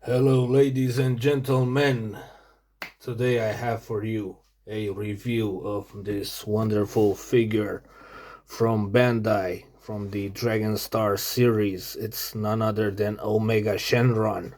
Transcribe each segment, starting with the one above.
Hello, ladies and gentlemen. Today I have for you a review of this wonderful figure from Bandai from the Dragon Star series. It's none other than Omega Shenron,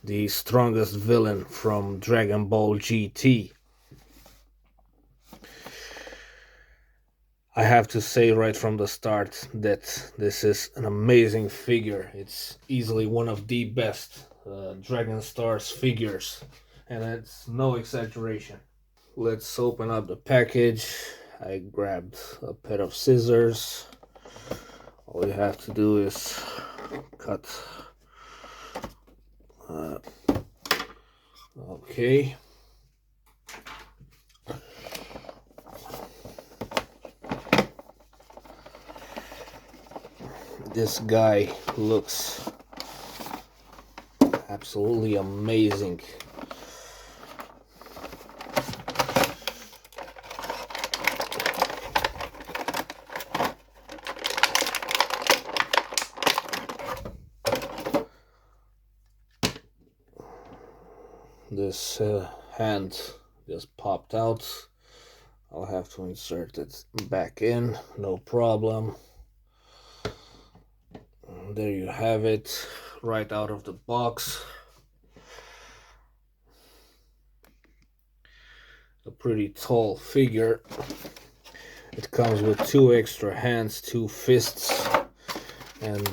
the strongest villain from Dragon Ball GT. I have to say right from the start that this is an amazing figure. It's easily one of the best Dragon Stars figures, and it's no exaggeration. Let's open up the package. I grabbed a pair of scissors. All you have to do is cut. Okay. This guy looks absolutely amazing. This hand just popped out. I'll have to insert it back in, no problem. And there you have it, right out of the box. A pretty tall figure. It comes with 2 extra hands, 2 fists, and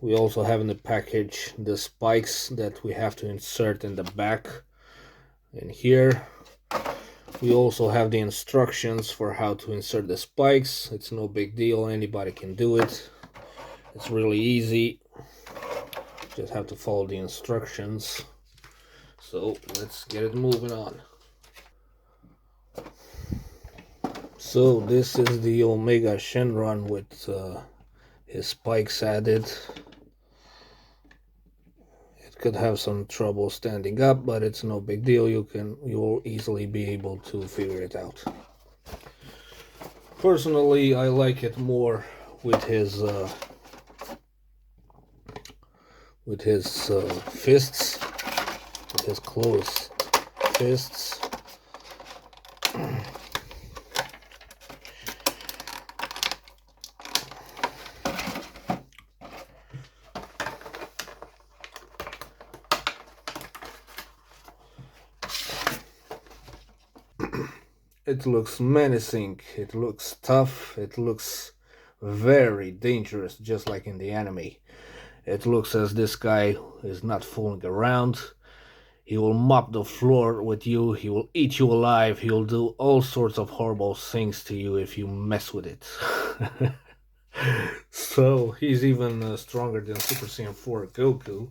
we also have in the package the spikes that we have to insert in the back. And here we also have the instructions for how to insert the spikes. It's no big deal, anybody can do it. It's really easy. Just have to follow the instructions. So let's get it moving on. So this is the Omega Shenron with his spikes added. It could have some trouble standing up, but it's no big deal. You will easily be able to figure it out. Personally, I like it more with his fists, with his closed fists. It looks menacing, it looks tough, it looks very dangerous, just like in the anime. It looks as this guy is not fooling around. He will mop the floor with you, he will eat you alive, he will do all sorts of horrible things to you if you mess with it. So he's even stronger than Super Saiyan 4 Goku.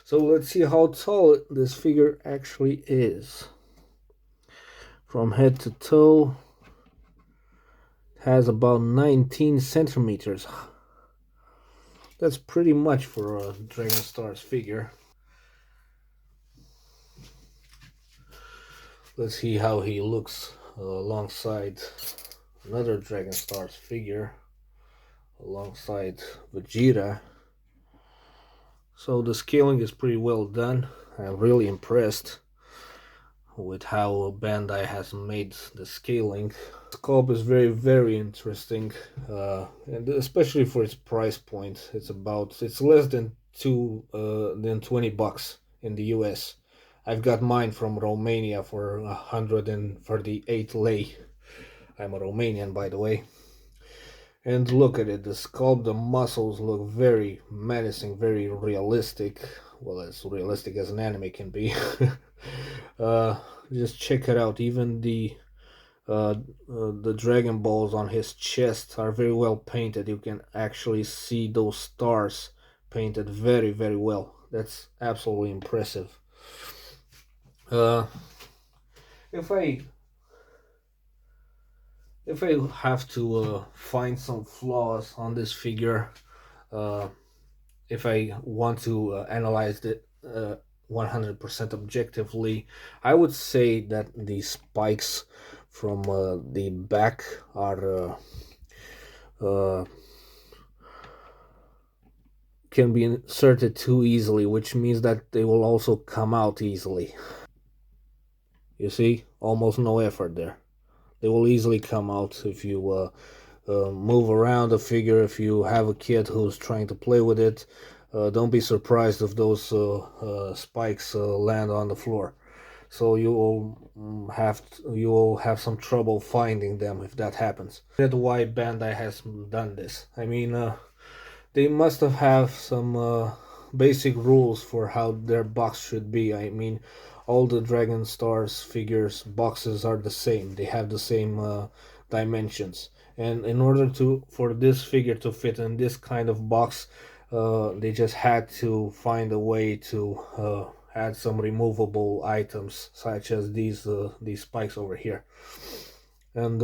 So let's see how tall this figure actually is. From head to toe, it has about 19 centimeters. That's pretty much for a Dragon Stars figure. Let's see how he looks alongside another Dragon Stars figure, alongside Vegeta. So the scaling is pretty well done. I'm really impressed with how Bandai has made the scaling. The sculpt is very interesting, and especially for its price point. It's less than 20 bucks in the US. I've got mine from Romania for 138 lei. I'm a Romanian, by the way. And look at it, the sculpt, the muscles look very menacing, very realistic. Well, as realistic as an anime can be. Just check it out. Even the Dragon Balls on his chest are very well painted. You can actually see those stars painted very well. That's absolutely impressive. If I have to find some flaws on this figure, if I want to analyze it 100% objectively, I would say that the spikes from the back are can be inserted too easily, which means that they will also come out easily. You see, almost no effort there. They will easily come out if you move around the figure. If you have a kid who's trying to play with it, don't be surprised if those spikes land on the floor. So you will have some trouble finding them if that happens. That's why Bandai has done this. I mean, they must have some basic rules for how their box should be. I mean, all the Dragon Stars figures boxes are the same. They have the same dimensions, and in order for this figure to fit in this kind of box, they just had to find a way to add some removable items, such as these spikes over here. And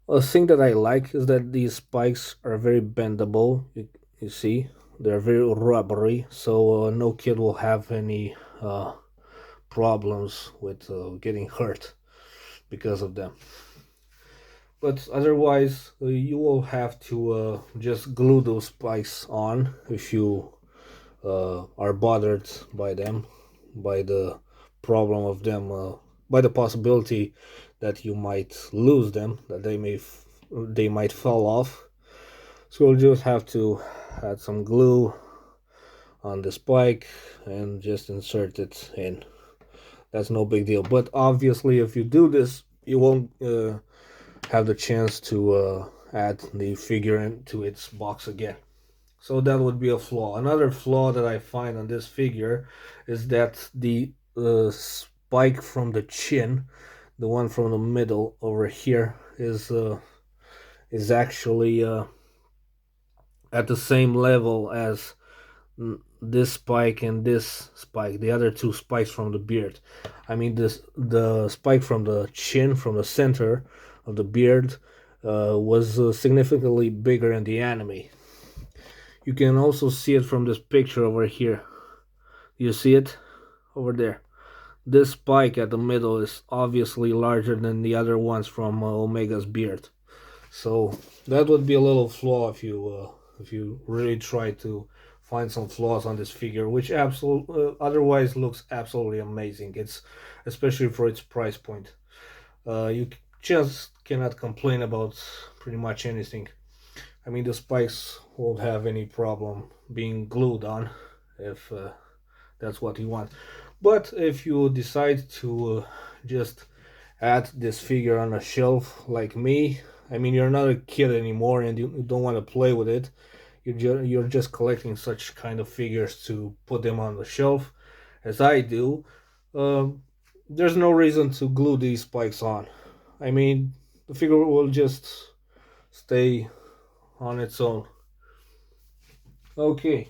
a thing that I like is that these spikes are very bendable. You see, they're very rubbery, so no kid will have any problems with getting hurt because of them. But otherwise, you will have to just glue those spikes on if you are bothered by them, by the problem of them, by the possibility that you might lose them, that they might fall off. So you'll just have to add some glue on the spike and just insert it in. That's no big deal. But obviously, if you do this, you won't have the chance to add the figure into its box again. So that would be a flaw. Another flaw that I find on this figure is that the spike from the chin, the one from the middle over here, is actually at the same level as this spike and this spike, the other two spikes from the beard. I mean, the spike from the chin, from the center of the beard, was significantly bigger in the anime. You can also see it from this picture over here. You see it over there. This spike at the middle is obviously larger than the other ones from Omega's beard. So that would be a little flaw if you really try to find some flaws on this figure, which otherwise looks absolutely amazing. It's especially for its price point. You just cannot complain about pretty much anything. I mean, the spikes won't have any problem being glued on if that's what you want. But if you decide to just add this figure on a shelf like me, I mean, you're not a kid anymore and you don't want to play with it. You're just collecting such kind of figures to put them on the shelf, as I do. There's no reason to glue these spikes on. I mean, the figure will just stay on its own. Okay.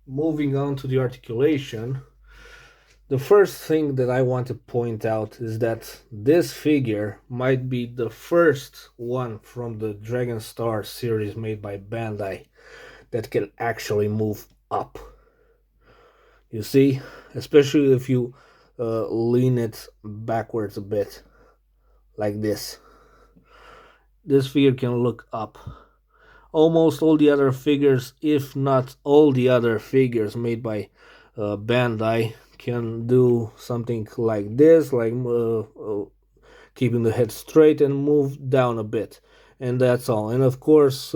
Moving on to the articulation. The first thing that I want to point out is that this figure might be the first one from the Dragon Star series made by Bandai that can actually move up. You see, especially if you lean it backwards a bit, like this. This figure can look up. Almost all the other figures, if not all the other figures made by Bandai, can do something like this, like keeping the head straight and move down a bit, and that's all. And of course,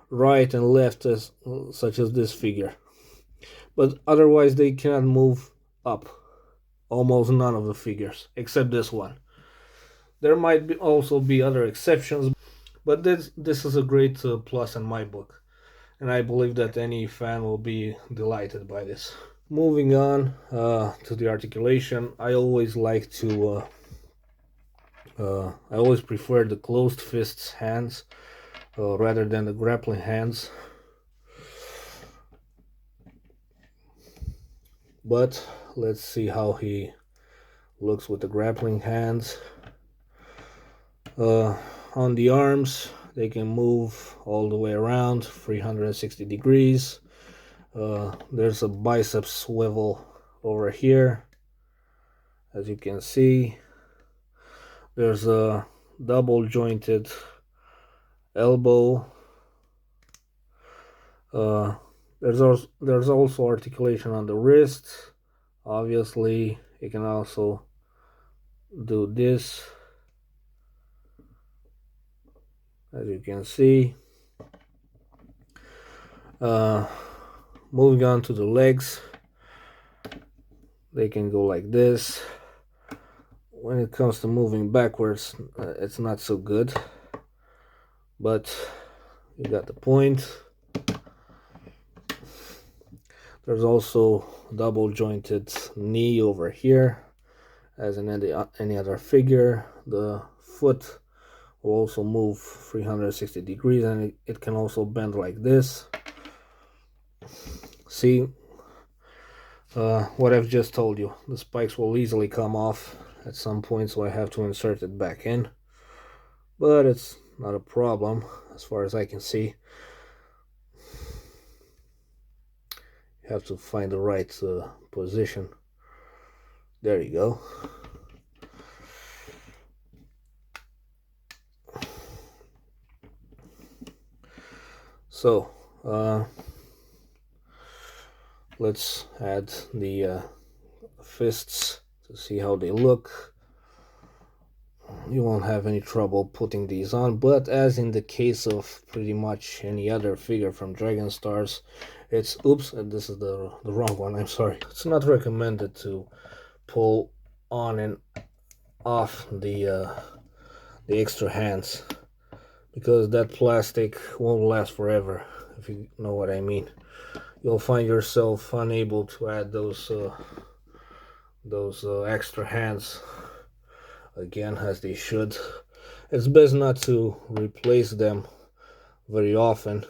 right and left, such as this figure. But otherwise, they cannot move up. Almost none of the figures, except this one. There might also be other exceptions, but this is a great plus in my book, and I believe that any fan will be delighted by this. Moving on to the articulation, I always like to I always prefer the closed fists hands rather than the grappling hands. But let's see how he looks with the grappling hands. On the arms, they can move all the way around 360 degrees. There's a bicep swivel over here, as you can see. There's a double jointed elbow. There's also articulation on the wrist. Obviously, you can also do this, as you can see. Moving on to the legs, they can go like this. When it comes to moving backwards, it's not so good, but you got the point. There's also double jointed knee over here, as in any other figure. The foot will also move 360 degrees, and it can also bend like this. See what I've just told you. The spikes will easily come off at some point, so I have to insert it back in, but it's not a problem as far as I can see. You have to find the right position. There you go. So let's add the fists to see how they look. You won't have any trouble putting these on, but as in the case of pretty much any other figure from Dragon Stars, it's oops, this is the wrong one, I'm sorry. It's not recommended to pull on and off the extra hands, because that plastic won't last forever, if you know what I mean. You'll find yourself unable to add those extra hands again, as they should. It's best not to replace them very often.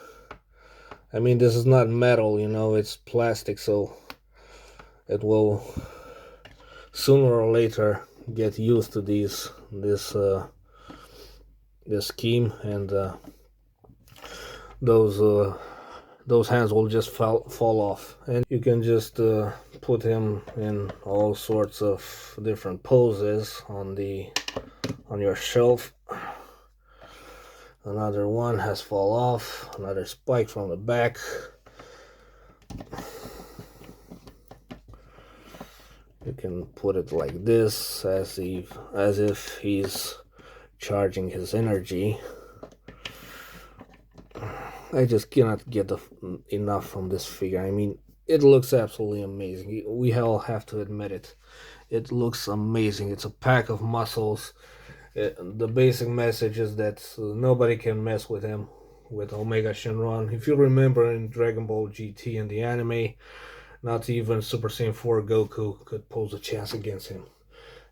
I mean, this is not metal, you know, it's plastic, so it will sooner or later get used to this scheme, and those hands will just fall off, and you can just put him in all sorts of different poses on your shelf. Another one has fall off, another spike from the back. You can put it like this, as if he's charging his energy. I just cannot get enough from this figure. I mean, it looks absolutely amazing. We all have to admit it. It looks amazing. It's a pack of muscles. The basic message is that nobody can mess with him, with Omega Shenron. If you remember in Dragon Ball GT in the anime, not even Super Saiyan 4 Goku could pose a chance against him.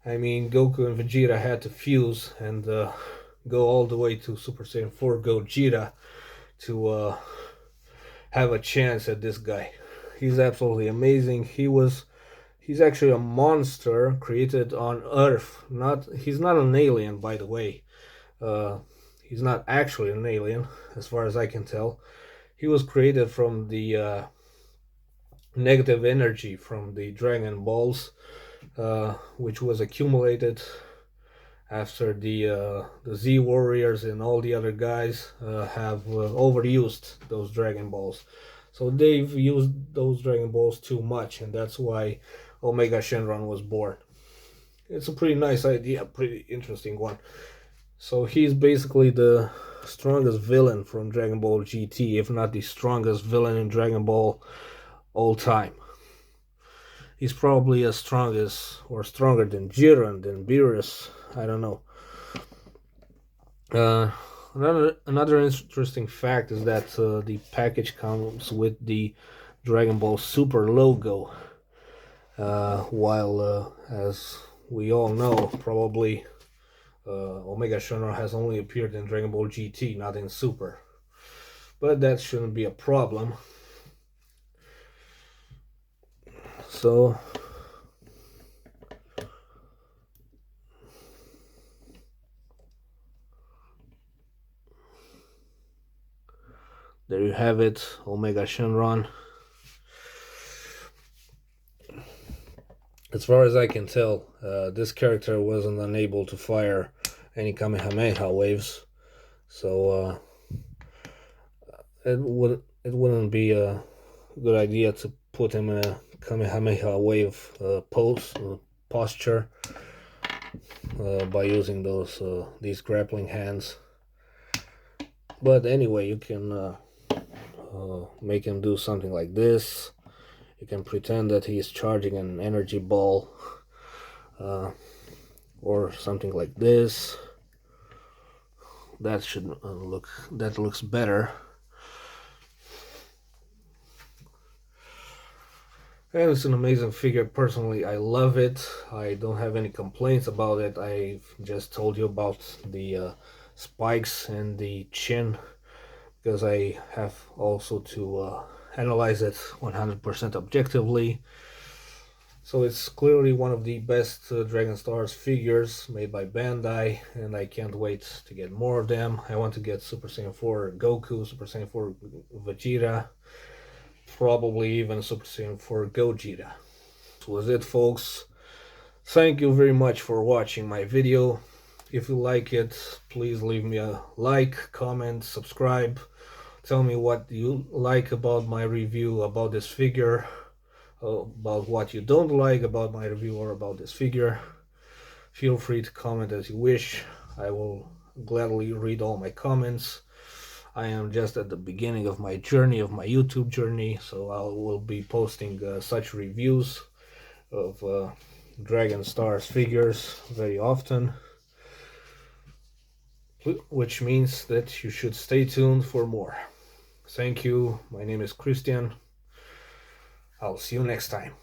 I mean, Goku and Vegeta had to fuse and go all the way to Super Saiyan 4 Gogeta to have a chance at this guy. He's absolutely amazing. He's actually a monster created on Earth. He's not an alien, by the way. He's not actually an alien, as far as I can tell. He was created from the negative energy from the Dragon Balls, which was accumulated after the Z Warriors and all the other guys have overused those Dragon Balls. So they've used those Dragon Balls too much, and that's why Omega Shenron was born. It's a pretty nice idea, pretty interesting one. So he's basically the strongest villain from Dragon Ball GT, if not the strongest villain in Dragon Ball all time. He's probably as strong as, or stronger than Jiren, than Beerus, I don't know. Another interesting fact is that the package comes with the Dragon Ball Super logo, while as we all know, probably Omega Shenron has only appeared in Dragon Ball GT, not in Super, but that shouldn't be a problem. So there you have it, Omega Shenron. As far as I can tell, this character wasn't unable to fire any Kamehameha waves, so it wouldn't be a good idea to put him in a Kamehameha wave posture by using these grappling hands. But anyway, you can make him do something like this. You can pretend that he's charging an energy ball, or something like this. That should that looks better. And it's an amazing figure. Personally, I love it. I don't have any complaints about it. I've just told you about the spikes and the chin, because I have also to analyze it 100% objectively. So it's clearly one of the best Dragon Stars figures made by Bandai, and I can't wait to get more of them. I want to get Super Saiyan 4 Goku, Super Saiyan 4 Vegeta, probably even Super Saiyan 4 Gogeta. That was it, folks. Thank you very much for watching my video. If you like it, please leave me a like, comment, subscribe. Tell me what you like about my review about this figure, about what you don't like about my review or about this figure. Feel free to comment as you wish. I will gladly read all my comments. I am just at the beginning of my journey, of my YouTube journey, so I will be posting such reviews of Dragon Stars figures very often, which means that you should stay tuned for more. Thank you. My name is Christian. I'll see you next time.